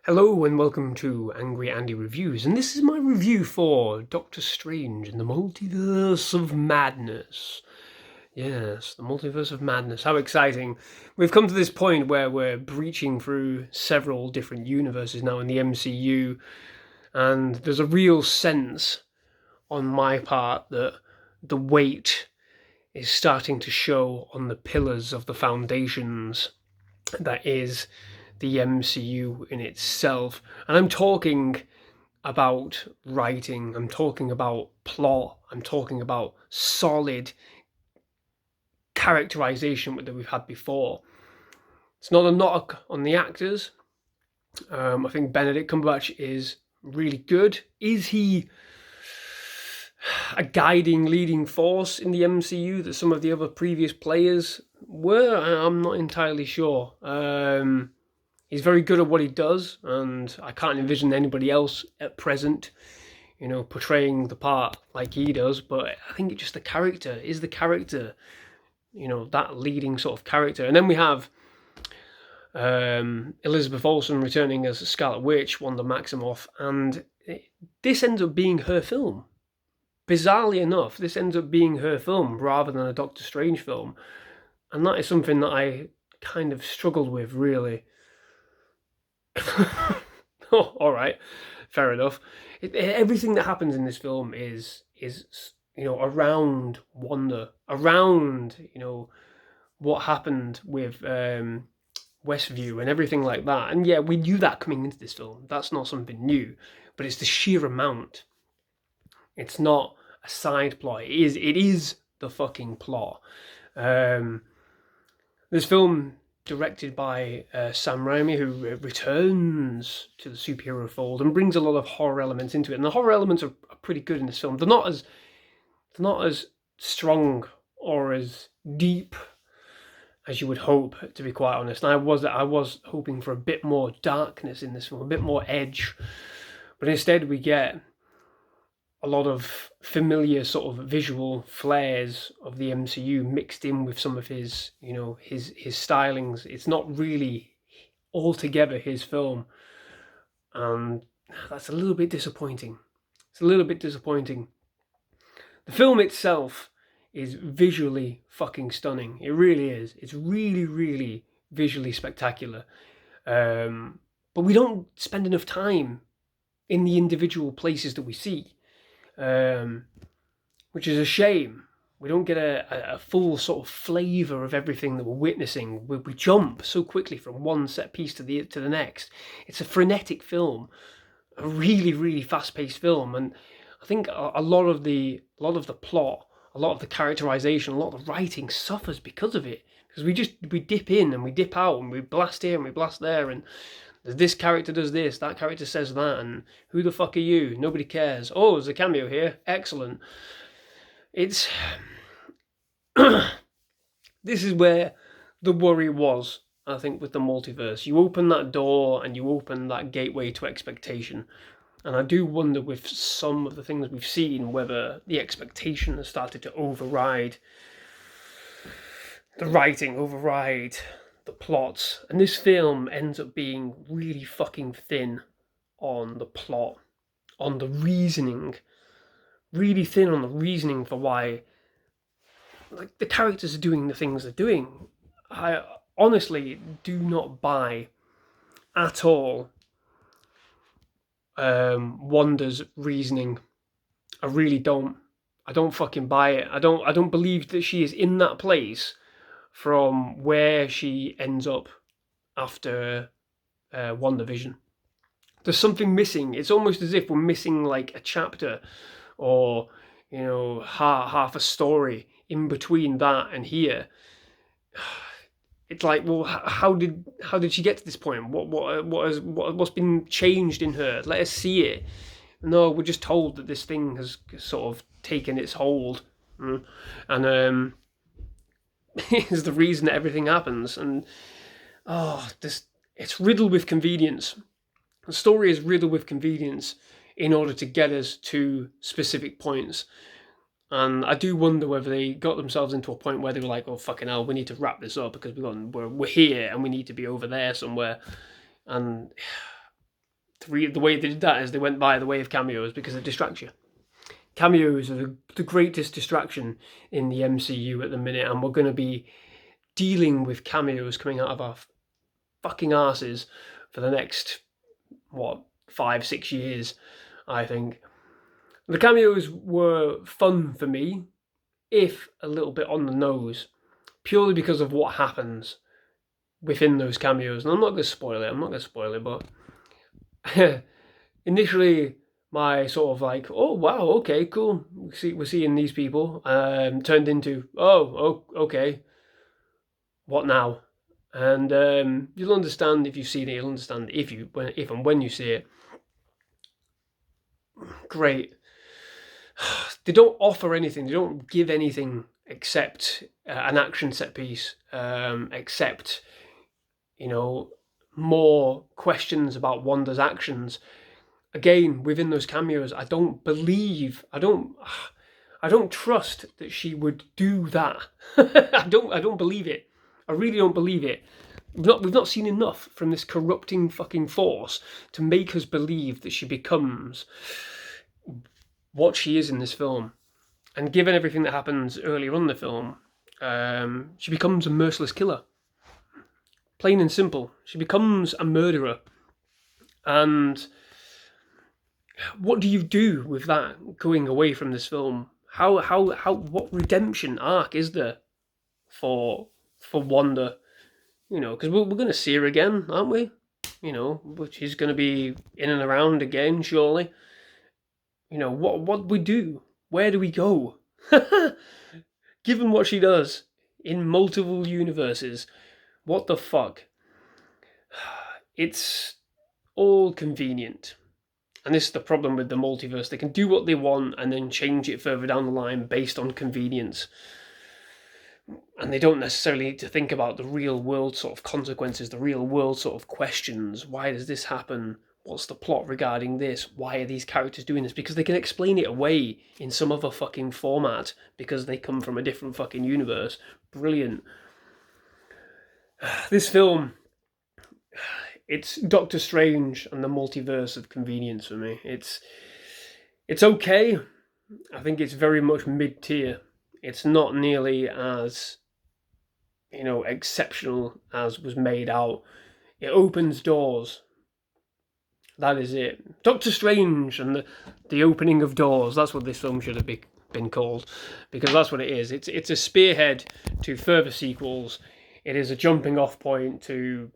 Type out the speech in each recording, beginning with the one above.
Hello and welcome to Angry Andy Reviews, and this is my review for Doctor Strange and the Multiverse of Madness. Yes, the Multiverse of Madness. How exciting. We've come to this point where we're breaching through several different universes now in the MCU, and there's a real sense on my part that the weight is starting to show on the pillars of the foundations that is the MCU in itself. And I'm talking about writing, I'm talking about plot, I'm talking about solid characterization that we've had before. It's not a knock on the actors. I think Benedict Cumberbatch is really good. Is he a guiding, leading force in the MCU that some of the other previous players were? I'm not entirely sure. He's very good at what he does, and I can't envision anybody else at present, portraying the part like he does. But I think it's just the character is the character, that leading sort of character. And then we have Elizabeth Olsen returning as Scarlet Witch, Wanda Maximoff, and this ends up being her film. Bizarrely enough, this ends up being her film rather than a Doctor Strange film, and that is something that I kind of struggled with, really. Oh, all right, fair enough. Everything that happens in this film is around Wanda, around what happened with Westview and everything like that. And yeah, we knew that coming into this film. That's not something new, but it's the sheer amount. It's not a side plot. It is the fucking plot. This film, directed by Sam Raimi, who returns to the superhero fold and brings a lot of horror elements into it. And the horror elements are pretty good in this film. They're not as strong or as deep as you would hope, to be quite honest. And I was hoping for a bit more darkness in this film, a bit more edge, but instead we get a lot of familiar sort of visual flares of the MCU mixed in with some of his stylings. It's not really altogether his film, and that's a little bit disappointing. It's a little bit disappointing. The film itself is visually fucking stunning. It really is. It's really, really visually spectacular. But we don't spend enough time in the individual places that we see. Which is a shame. We don't get a full sort of flavour of everything that we're witnessing. We jump so quickly from one set piece to the next. It's a frenetic film, a really, really fast-paced film, and I think a lot of the plot, a lot of the characterization, a lot of the writing suffers because of it. Because we dip in and we dip out and we blast here and we blast there, and this character does this, that character says that, and who the fuck are you? Nobody cares. Oh, there's a cameo here. Excellent. It's this is where the worry was, I think, with the multiverse. You open that door and you open that gateway to expectation. And I do wonder with some of the things we've seen whether the expectation has started to override the writing, override the plots. And this film ends up being really fucking thin on the plot, on the reasoning. Really thin on the reasoning for why the characters are doing the things they're doing. I honestly do not buy at all Wanda's reasoning. I really don't. I don't fucking buy it. I don't believe that she is in that place from where she ends up after WandaVision. There's something missing. It's almost as if we're missing like a chapter or half a story in between that and here. It's like, well, how did she get to this point? What's been changed in her? Let us see it. No, we're just told that this thing has sort of taken its hold, and is the reason that everything happens. And it's riddled with convenience. The story is riddled with convenience in order to get us to specific points. And I do wonder whether they got themselves into a point where they were like, oh, fucking hell, we need to wrap this up because we're here and we need to be over there somewhere. And The way they did that is they went by the way of cameos because it distracts you. Cameos are the greatest distraction in the MCU at the minute, and we're going to be dealing with cameos coming out of our fucking asses for the next, 5-6 years, I think. The cameos were fun for me, if a little bit on the nose, purely because of what happens within those cameos. And I'm not going to spoil it, but initially my sort of like, oh wow, okay, cool, we're seeing these people, turned into, oh, okay, what now? And you'll understand if you've seen it. You'll understand if and when you see it. Great. They don't offer anything. They don't give anything except an action set piece, except, more questions about Wanda's actions. Again, within those cameos, I don't trust that she would do that. I don't believe it. I really don't believe it. We've not seen enough from this corrupting fucking force to make us believe that she becomes what she is in this film. And given everything that happens earlier on in the film, she becomes a merciless killer. Plain and simple. She becomes a murderer. And what do you do with that going away from this film? What redemption arc is there for Wanda? Because we're going to see her again, aren't we? But she's going to be in and around again, surely. What do we do? Where do we go? Given what she does in multiple universes, what the fuck? It's all convenient. And this is the problem with the multiverse. They can do what they want and then change it further down the line based on convenience. And they don't necessarily need to think about the real world sort of consequences, the real world sort of questions. Why does this happen? What's the plot regarding this? Why are these characters doing this? Because they can explain it away in some other fucking format because they come from a different fucking universe. Brilliant. This film, it's Doctor Strange and the multiverse of convenience for me. It's okay. I think it's very much mid-tier. It's not nearly as, exceptional as was made out. It opens doors. That is it. Doctor Strange and the opening of doors. That's what this film should have been called, because that's what it is. It's a spearhead to further sequels. It is a jumping off point to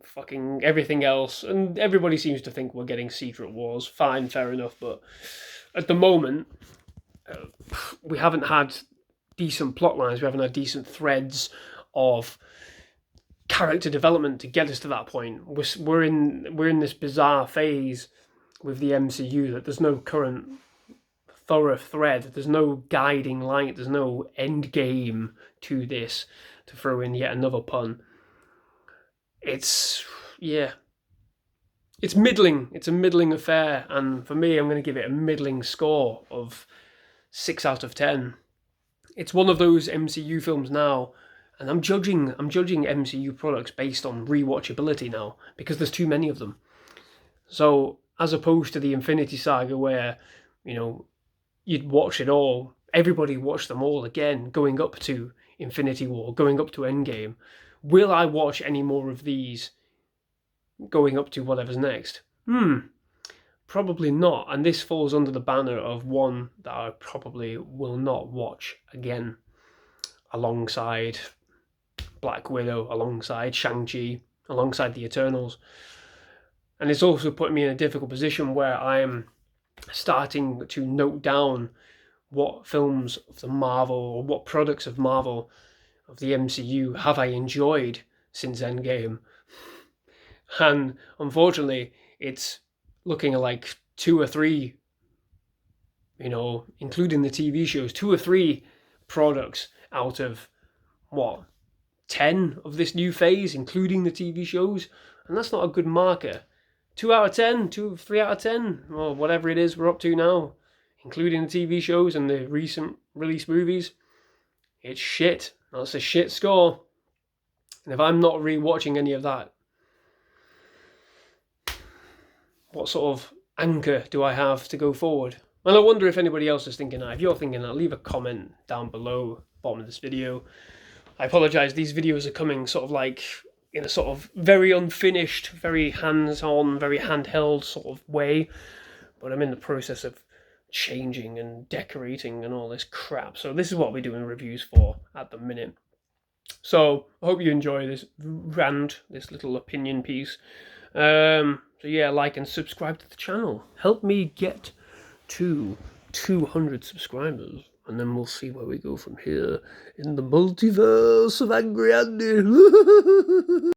fucking everything else, and everybody seems to think we're getting Secret Wars. Fine, fair enough, but at the moment, we haven't had decent plot lines. We haven't had decent threads of character development to get us to that point. We're in this bizarre phase with the MCU that there's no current thorough thread. There's no guiding light. There's no end game to this, to throw in yet another pun. It's middling. It's a middling affair, and for me, I'm going to give it a middling score of 6 out of 10. It's one of those MCU films now, and I'm judging MCU products based on rewatchability now, because there's too many of them. So, as opposed to the Infinity Saga where, you'd watch it all, everybody watched them all again, going up to Infinity War, going up to Endgame. Will I watch any more of these going up to whatever's next? Probably not. And this falls under the banner of one that I probably will not watch again, alongside Black Widow, alongside Shang-Chi, alongside the Eternals. And it's also put me in a difficult position where I am starting to note down what films of the Marvel, or what products of Marvel, of the MCU, have I enjoyed since Endgame. And unfortunately, it's looking like 2 or 3, including the TV shows, 2 or 3 products out of, 10 of this new phase, including the TV shows. And that's not a good marker. 2 out of 10, 3 out of 10, or whatever it is we're up to now, including the TV shows and the recent release movies. It's shit. That's a shit score. And if I'm not rewatching any of that, what sort of anchor do I have to go forward? And I wonder if anybody else is thinking that. If you're thinking that, leave a comment down below, bottom of this video. I apologise, these videos are coming sort of like in a sort of very unfinished, very hands-on, very handheld sort of way. But I'm in the process of changing and decorating and all this crap. So this is what we're doing reviews for at the minute. So I hope you enjoy this rant, this little opinion piece. So yeah, like and subscribe to the channel. Help me get to 200 subscribers, and then we'll see where we go from here in the multiverse of Angry Andy.